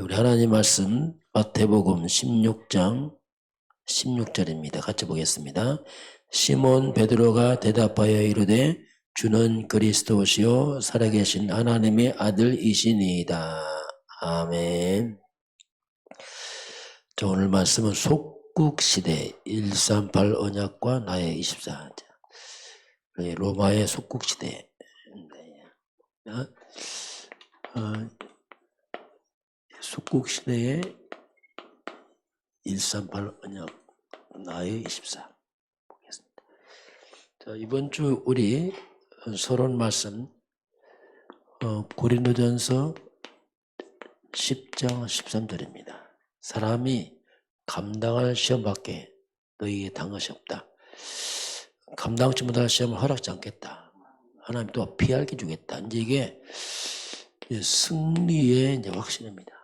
우리 하나님 말씀 마태복음 16장 16절입니다. 같이 보겠습니다. 시몬 베드로가 대답하여 이르되 주는 그리스도시요 살아계신 하나님의 아들이시니이다. 아멘. 자, 오늘 말씀은 속국시대 138 언약과 나의 24. 로마의 속국시대. 속국시대의 138 언약 나의 24 보겠습니다. 자, 이번 주 우리 서론 말씀 고린도전서 10장 13절입니다. 사람이 감당할 시험밖에 너희에게 단 것이 없다. 감당치 못할 시험을 허락지 않겠다. 하나님 또 피하게 주겠다. 이제 이게 승리의 이제 확신입니다.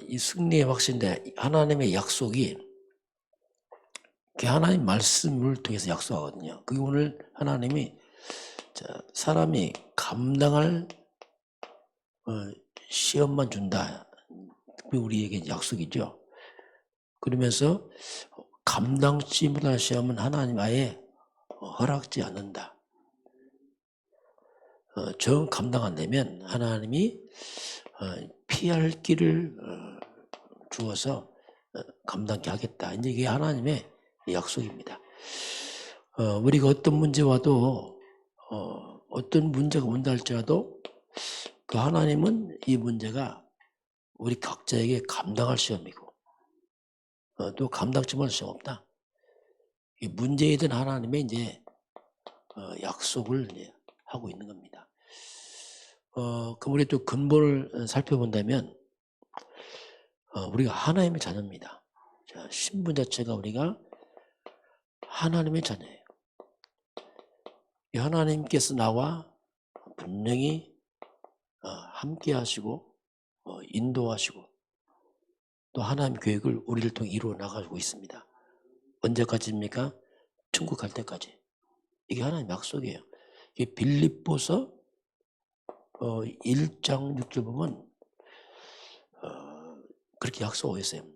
이 승리의 확신인데 하나님의 약속이 하나님 말씀을 통해서 약속하거든요. 그게 오늘 하나님이 사람이 감당할 시험만 준다. 그게 우리에게 약속이죠. 그러면서 감당치 못할 시험은 하나님 아예 허락지 않는다. 정 감당 안 되면 하나님이 피할 길을 주어서 감당케 하겠다. 이제 이게 하나님의 약속입니다. 우리가 어떤 문제 와도 어떤 문제가 온다 할지라도 그 하나님은 이 문제가 우리 각자에게 감당할 시험이고 또 감당치 못할 시험 없다. 이 문제에 대한 하나님의 이제 약속을 이제 하고 있는 겁니다. 그럼 우리 또 근본을 살펴본다면 우리가 하나님의 자녀입니다. 자, 신분 자체가 우리가 하나님의 자녀예요. 이 하나님께서 나와 분명히 함께 하시고 인도하시고 또 하나님 계획을 우리를 통해 이루어 나가고 있습니다. 언제까지입니까? 천국 갈 때까지. 이게 하나님 약속이에요. 이게 빌립보서 1장 6절 보면 그렇게 약속하고 있어요.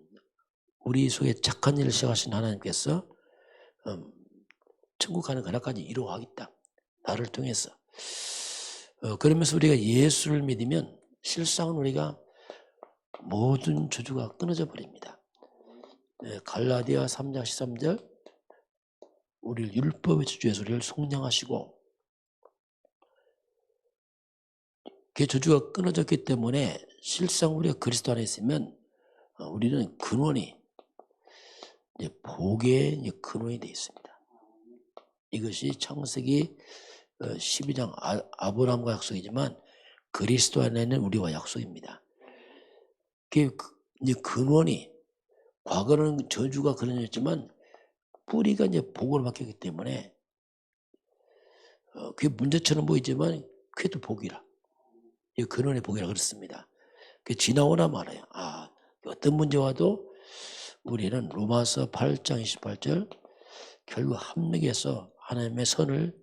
우리 속에 착한 일을 시작하신 하나님께서 천국 가는 그날까지 이루어가겠다. 나를 통해서. 그러면서 우리가 예수를 믿으면 실상은 우리가 모든 저주가 끊어져 버립니다. 갈라디아 3장 13절 우리를 율법의 저주에서 우리를 속량하시고 그 저주가 끊어졌기 때문에 실상 우리가 그리스도 안에 있으면 우리는 근원이 이제 복의 근원이 되어 있습니다. 이것이 창세기 12장 아브라함과 약속이지만 그리스도 안에는 우리와 약속입니다. 그 이제 근원이 과거는 저주가 그려졌지만 뿌리가 이제 복으로 바뀌었기 때문에 그게 문제처럼 보이지만 그게 또 복이라. 이 근원의 복이라 그렇습니다. 그 지나오나 말아요. 어떤 문제 와도 우리는 로마서 8장 28절 결국 합력해서 하나님의 선을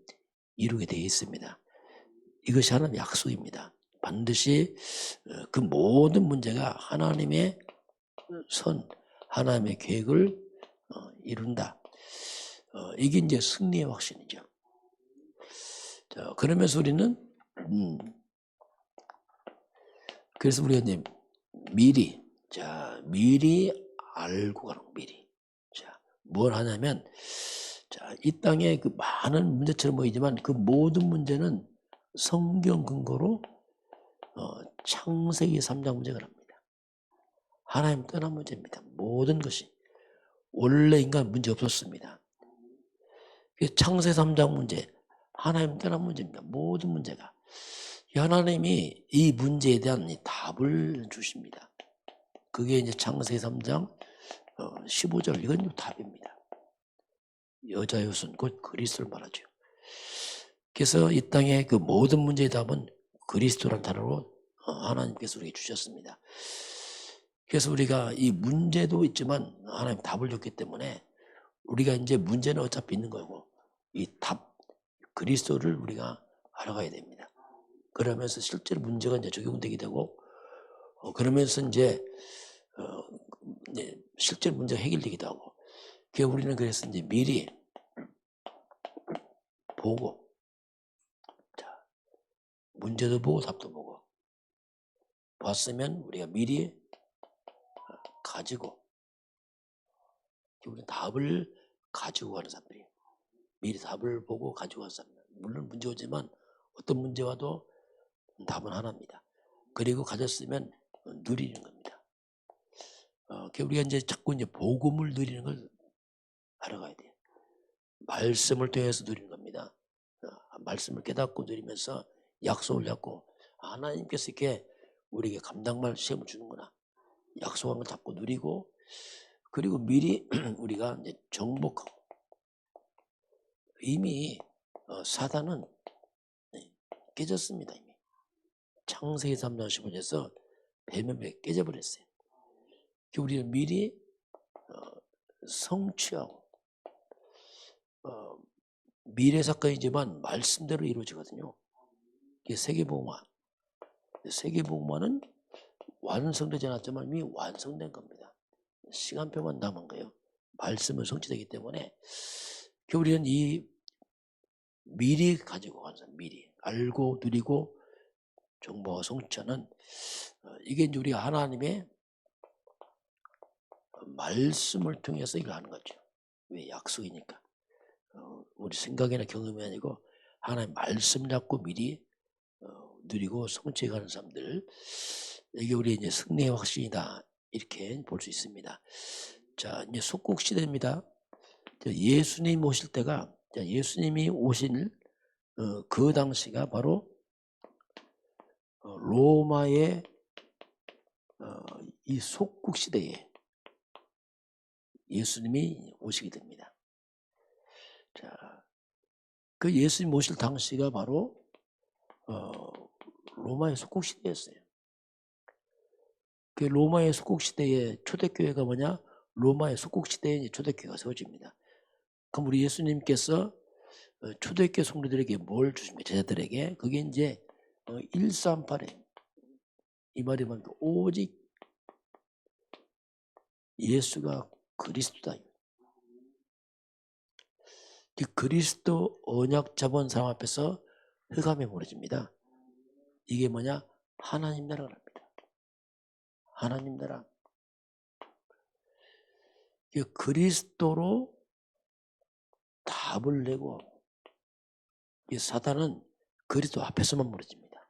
이루게 되어 있습니다. 이것이 하나님의 약속입니다. 반드시 그 모든 문제가 하나님의 선, 하나님의 계획을 이룬다. 이게 이제 승리의 확신이죠. 자, 그러면서 우리는 그래서 우리가 이제 미리 알고 가는 미리. 자, 뭘 하냐면 이 땅에 그 많은 문제처럼 보이지만 그 모든 문제는 성경 근거로 창세기 3장 문제가 납니다. 하나님 떠난 문제입니다. 모든 것이. 원래 인간 문제 없었습니다. 창세 3장 문제, 하나님 떠난 문제입니다. 모든 문제가. 하나님이 이 문제에 대한 답을 주십니다. 그게 이제 창세 3장 15절 이건 답입니다. 여자의 후손 곧 그리스도를 말하죠. 그래서 이 땅의 그 모든 문제의 답은 그리스도라는 단어로 하나님께서 우리에게 주셨습니다. 그래서 우리가 이 문제도 있지만 하나님 답을 줬기 때문에 우리가 이제 문제는 어차피 있는 거고 이 답, 그리스도를 우리가 알아가야 됩니다. 그러면서 실제로 문제가 이제 적용되게 되고 그러면서 이제 실제로 문제가 해결되기도 하고. 우리는 그래서 이제 미리 보고, 자, 문제도 보고 답도 보고 봤으면 우리가 미리 가지고, 우리는 답을 가지고 가는 사람들이에요. 미리 답을 보고 가지고 가는 사람들. 물론 문제 오지만 어떤 문제 와도 답은 하나입니다. 그리고 가졌으면 누리는 겁니다. 우리가 이제 자꾸 이제 복음을 누리는 걸 알아가야 돼요. 말씀을 통해서 누리는 겁니다. 말씀을 깨닫고 누리면서 약속을 잡고, 하나님께서 이렇게 우리에게 감당할 시험을 주는구나, 약속한 걸 잡고 누리고, 그리고 미리 우리가 이제 정복하고. 이미 사단은 깨졌습니다. 이미 창세기 3장 15절에서 배면배 깨져버렸어요. 우리는 미리 성취하고, 미래 사건이지만 말씀대로 이루어지거든요. 이게 세계복음화. 세계복음화는 완성되지 않았지만 이미 완성된 겁니다. 시간표만 남은 거예요. 말씀은 성취되기 때문에 우리는 이 미리 가지고 가는 사람, 미리 알고 누리고 정보와 성취하는, 이게 이제 우리가 하나님의 말씀을 통해서 이걸 하는 거죠. 왜? 약속이니까. 우리 생각이나 경험이 아니고 하나님 말씀 잡고 미리 누리고 성취해 가는 사람들, 이게 우리의 이제 승리의 확신이다, 이렇게 볼 수 있습니다. 자, 이제 속국 시대입니다. 예수님 오실 때가, 예수님이 오실 그 당시가 바로 로마의 이 속국 시대에 예수님이 오시게 됩니다. 자, 그 예수님 오실 당시가 바로 로마의 속국 시대였어요. 그 로마의 속국 시대의 초대교회가 뭐냐? 로마의 속국 시대에 초대교회가 세워집니다. 그럼 우리 예수님께서 초대교회 성도들에게 뭘 주십니까? 제자들에게. 그게 이제 138에 이 말이 뭡니까? 오직 예수가 그리스도다. 그리스도 언약 잡은 사람 앞에서 흑암이 무너집니다. 이게 뭐냐? 하나님 나라가 납니다. 하나님 나라. 그리스도로 답을 내고, 이 사단은 그리스도 앞에서만 무너집니다.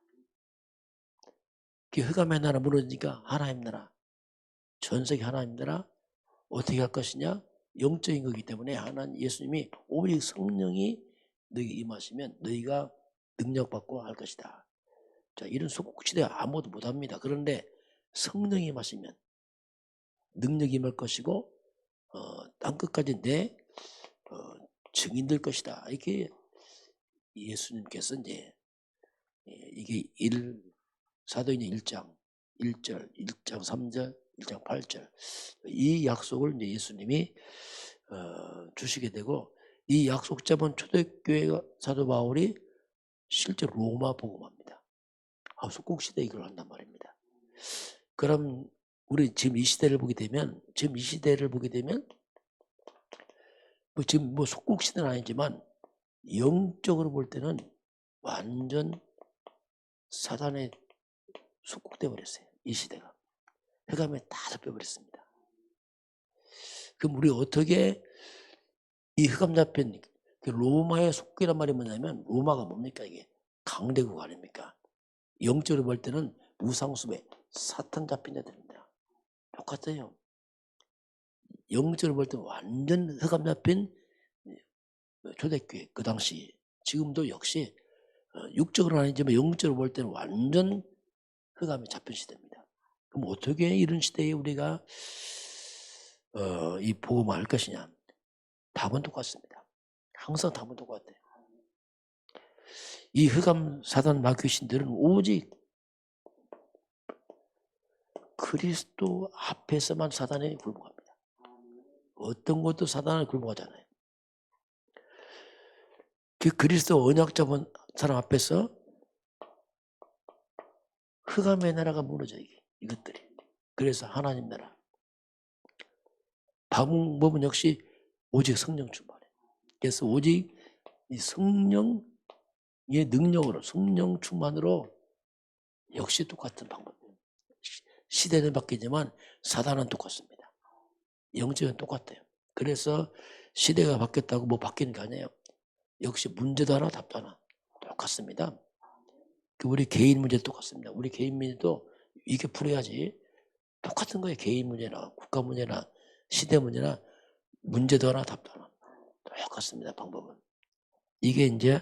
흑암의 나라 무너지니까 하나님 나라, 전세계 하나님 나라 어떻게 할 것이냐? 영적인 거기 때문에 하나님 예수님이 오직 성령이 너희에게 임하시면 너희가 능력받고 할 것이다. 자, 이런 속국시대 아무도 못합니다. 그런데 성령이 임하시면 능력이 임할 것이고 땅끝까지 내 증인될 것이다. 이렇게 예수님께서 이제 이게 사도행전 1장 1절, 1장 3절, 1장 8절 이 약속을 이제 예수님이 주시게 되고, 이 약속 잡은 초대교회 사도 바울이 실제 로마 복음합니다. 속국 시대 이걸 한단 말입니다. 그럼 우리 지금 이 시대를 보게 되면, 지금 속국 시대는 아니지만 영적으로 볼 때는 완전 사단에 속국돼 버렸어요. 이 시대가 흑암에 다 잡혀버렸습니다. 그럼 우리 어떻게 이 흑암 잡힌 로마의 속국이란 말이 뭐냐면, 로마가 뭡니까? 이게 강대국 아닙니까? 영적으로 볼 때는 우상숭배, 사탄 잡힌 자들입니다. 똑같아요. 영적으로 볼 때는 완전 흑암 잡힌 초대교회, 그 당시, 지금도 역시 육적으로는 아니지만 영적으로 볼 때는 완전 흑암에 잡힌 시대입니다. 그럼 어떻게 이런 시대에 우리가 이 복음을 할 것이냐? 답은 똑같습니다. 항상 답은 똑같아요. 이 흑암 사단 마귀신들은 오직 그리스도 앞에서만 사단에 굴복합니다. 어떤 것도 사단에 굴복하잖아요. 그 그리스도 언약 잡은 사람 앞에서 흑암의 나라가 무너져 이것들이. 그래서 하나님 나라. 방법은 역시 오직 성령 충만해. 그래서 오직 이 성령의 능력으로 성령 충만으로 역시 똑같은 방법이에요. 시대는 바뀌지만 사단은 똑같습니다. 영적은 똑같아요. 그래서 시대가 바뀌었다고 뭐 바뀌는 게 아니에요. 역시 문제도 하나 답도 하나 똑같습니다. 우리 개인 문제도 똑같습니다. 우리 개인 문제도 이게 풀어야지. 똑같은 거예요. 개인 문제나 국가 문제나 시대 문제나 문제도 하나 답도 하나 똑같습니다. 방법은. 이게 이제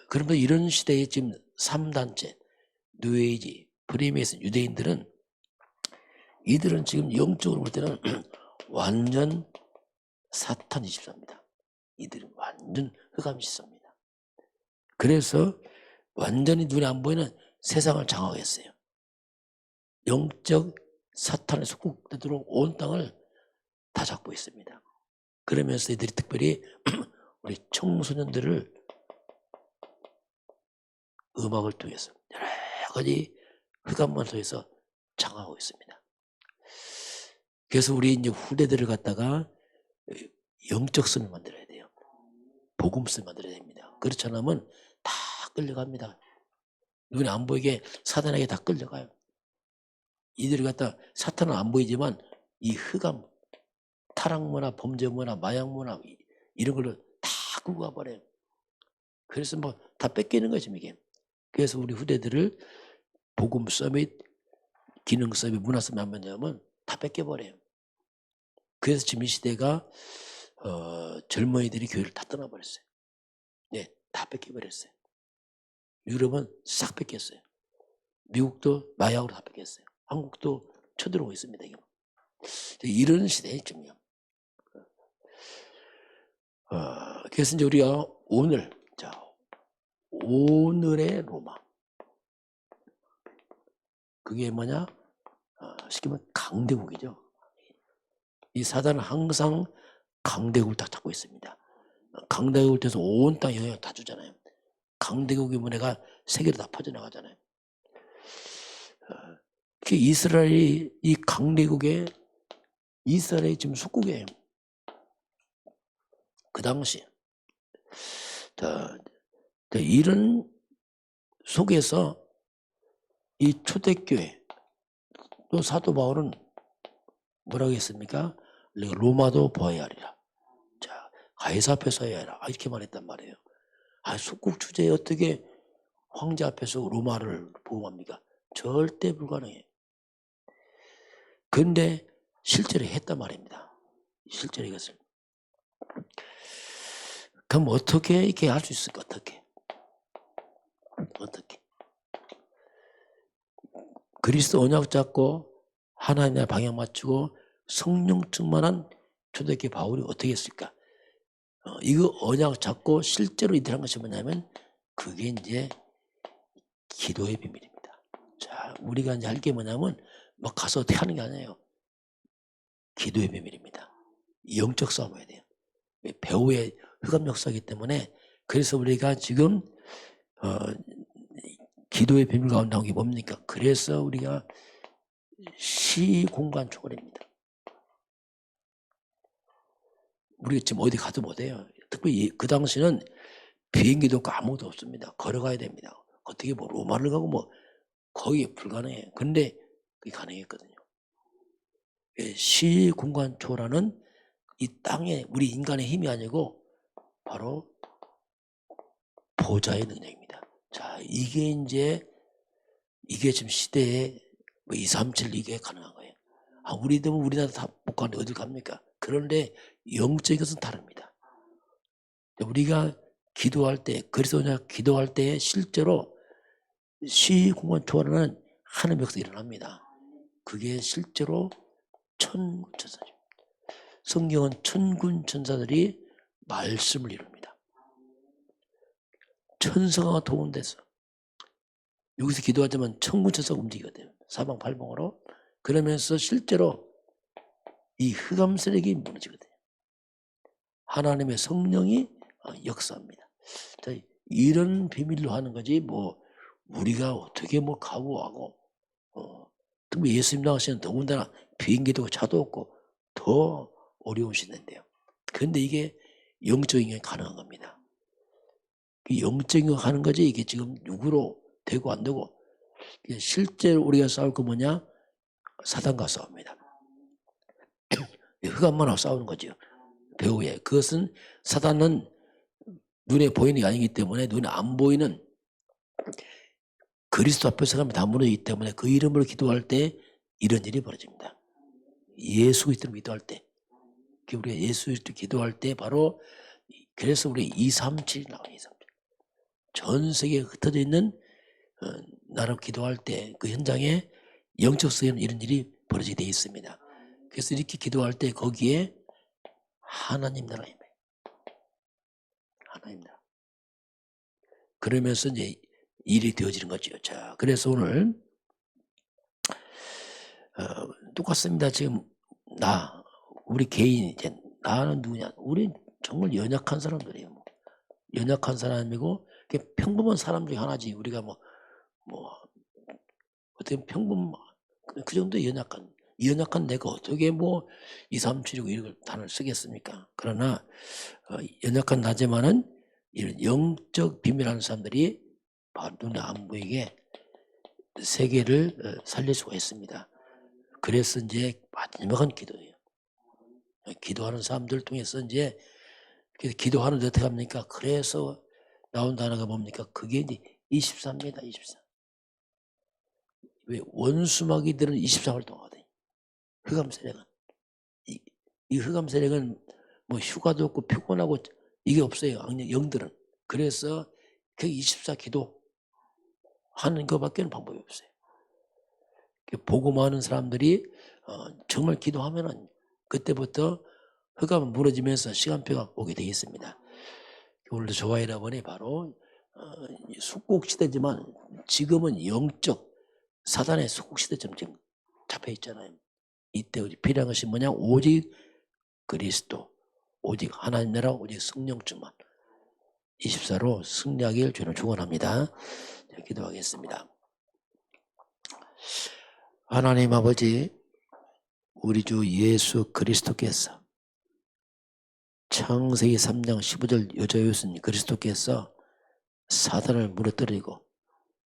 그러면 이런 시대에 지금 3단체 뉴에이지 프리메이슨 유대인들은 이들은 지금 영적으로 볼 때는 완전 사탄 24입니다. 이들은 완전 흑암 24입니다. 그래서 완전히 눈에 안 보이는 세상을 장악했어요. 영적 사탄의 속국되도록 온 땅을 다 잡고 있습니다. 그러면서 이들이 특별히 우리 청소년들을 음악을 통해서 여러 가지 흑암만 통해서 장악하고 있습니다. 그래서 우리 이제 후대들을 갖다가 영적 섬을 만들어야 돼요. 복음섬을 만들어야 됩니다. 그렇지 않으면 다 끌려갑니다. 눈에 안 보이게 사단에게 다 끌려가요. 이들이 갖다 사탄은 안 보이지만 이 흑암, 타락문화, 범죄문화, 마약문화 이런 걸로 다 끌고 가버려요. 그래서 뭐 다 뺏기는 거죠 이게. 그래서 우리 후대들을 복음 서밋, 기능 서밋, 문화 서밋 한번 하면 다 뺏겨버려요. 그래서 지금 이 시대가 젊은이들이 교회를 다 떠나버렸어요. 네, 다 뺏겨버렸어요. 유럽은 싹 뺏겼어요. 미국도 마약으로 다 뺏겼어요. 한국도 쳐들어오고 있습니다. 이런 시대에 지금요. 그래서 이제 우리가 오늘의 로마. 그게 뭐냐? 쉽게 말하면 강대국이죠. 이 사단은 항상 강대국을 다 잡고 있습니다. 강대국을 통해서 온 땅에 영향을 다 주잖아요. 강대국의 문화가 세계로 다 퍼져나가잖아요. 이스라엘이 이 강대국의 이스라엘이 지금 속국이에요. 그 당시 이런 속에서 이 초대교회 또 사도 바울은 뭐라고 했습니까? 로마도 보아야 하리라. 자, 가이사 앞에서 해야 하라. 이렇게 말했단 말이에요. 속국 주제에 어떻게 황제 앞에서 로마를 보호합니까? 절대 불가능해요. 그런데 실제로 했단 말입니다. 실제로 이것을. 그럼 어떻게 이렇게 할 수 있을까? 어떻게? 그리스도 언약 잡고 하나님의 방향 맞추고 성령 충만한 초대교회 바울이 어떻게 했을까? 이거 언약 잡고 실제로 이들 한 것이 뭐냐면 그게 이제 기도의 비밀입니다. 자, 우리가 이제 할 게 뭐냐면 막 가서 어떻게 하는 게 아니에요. 기도의 비밀입니다. 영적 싸움 해야 돼요. 배후의 흑암 역사이기 때문에 그래서 우리가 지금 기도의 비밀 가운데 나온 게 뭡니까? 그래서 우리가 시공간 초월입니다. 우리가 지금 어디 가도 못해요. 특히 그 당시는 비행기도 없고 아무것도 없습니다. 걸어가야 됩니다. 어떻게 뭐 로마를 가고 뭐 거의 불가능해요. 근데 그게 가능했거든요. 시공간 초월하는 이 땅에 우리 인간의 힘이 아니고 바로 보좌의 능력입니다. 자, 이게 지금 시대에 237 이게 가능한 거예요. 우리나라 다 못 가는데 어딜 갑니까? 그런데 영적인 것은 다릅니다. 우리가 기도할 때, 그리스도냐 기도할 때 실제로 시공간 초월하는 하나님의 역사가 일어납니다. 그게 실제로 천군 천사죠. 성경은 천군 천사들이 말씀을 이룹니다. 천사가 도운돼서 여기서 기도하자면 천군 천사가 움직이거든요. 사방팔방으로. 그러면서 실제로 이 흑암 세력이 무너지거든요. 하나님의 성령이 역사입니다. 자, 이런 비밀로 하는 거지 뭐 우리가 어떻게 뭐 각오하고 특히 예수님 나오시는 더군다나 비행기도 차도 없고 더 어려운 시대인데요. 그런데 이게 영적인 게 가능한 겁니다. 영적인 거 하는 거지 이게 지금 누구로 되고 안 되고 실제로 우리가 싸울 거 뭐냐? 사단과 싸웁니다. 흑암만하고 싸우는 거죠. 배후에. 그것은 사단은 눈에 보이는 게 아니기 때문에 눈에 안 보이는 그리스도 앞에서 가면 다 무너지기 때문에 그 이름으로 기도할 때 이런 일이 벌어집니다. 예수 그리스도를 기도할 때 우리가 예수 그리스도 기도할 때 바로 그래서 우리 237이 나와요. 237. 전 세계에 흩어져 있는 나라 기도할 때 그 현장에 영적 세계는 이런 일이 벌어지게 되어 있습니다. 그래서 이렇게 기도할 때 거기에 하나님 나라입니다. 하나님 나라. 그러면서 이제 일이 되어지는 거죠. 자, 그래서 오늘 똑같습니다. 지금 우리 개인 이제 나는 누구냐? 우리 정말 연약한 사람들이에요. 뭐. 연약한 사람이고 평범한 사람 중에 하나지. 우리가 뭐 어떻게 평범 그 정도 연약한 내가 어떻게 뭐 2, 3, 7, 6 이런 단어를 쓰겠습니까? 그러나 연약한 나지만은 이런 영적 비밀하는 사람들이 바로 눈에 안 보이게 세계를 살릴 수가 있습니다. 그래서 이제 마지막은 기도예요. 기도하는 사람들 통해서 이제 기도하는데 어떻게 합니까? 그래서 나온 단어가 뭡니까? 그게 이제 24입니다. 24. 왜 원수마귀들은 24 활동하거든요. 흑암 세력은 이 흑암 세력은 뭐 휴가도 없고 피곤하고 이게 없어요. 영들은. 그래서 그 24 기도 하는 것밖에는 방법이 없어요. 복음하는 사람들이 정말 기도하면은 그때부터 흑암은 무너지면서 시간표가 오게 되어 있습니다. 오늘도 저와 여러분이 바로 숙국시대지만 지금은 영적 사단의 숙국시대처럼 지금 잡혀 있잖아요. 이때 필요한 것이 뭐냐? 오직 그리스도, 오직 하나님 나라, 오직 성령주만 24로 승리하길 주는 축원합니다. 기도하겠습니다. 하나님 아버지, 우리 주 예수 그리스도께서 창세기 3장 15절 여자였으니 그리스도께서 사단을 무너뜨리고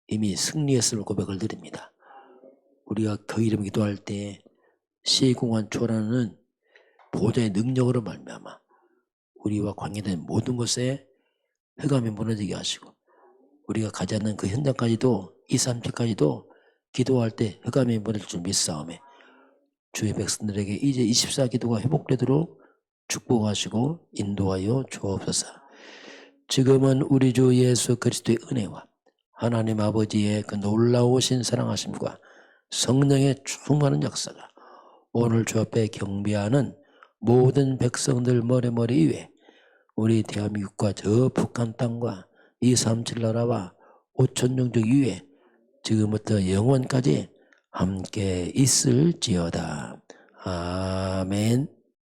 이미 승리했음을 고백을 드립니다. 우리가 그 이름 기도할 때 시공간 초라는 보좌의 능력으로 말미암아 우리와 관계된 모든 것에 흑암이 무너지게 하시고 우리가 가지 않는 그 현장까지도 2, 3주까지도 기도할 때 흑암이 무너질 줄 믿사오매 주의 백성들에게 이제 24 기도가 회복되도록 축복하시고 인도하여 주옵소서. 지금은 우리 주 예수 그리스도의 은혜와 하나님 아버지의 그 놀라우신 사랑하심과 성령의 충만한 역사가 오늘 주 앞에 경배하는 모든 백성들 머리 위에 우리 대한민국과 저 북한 땅과 237 나라와 5천 종족 위에 지금부터 영원까지 함께 있을지어다. 아멘.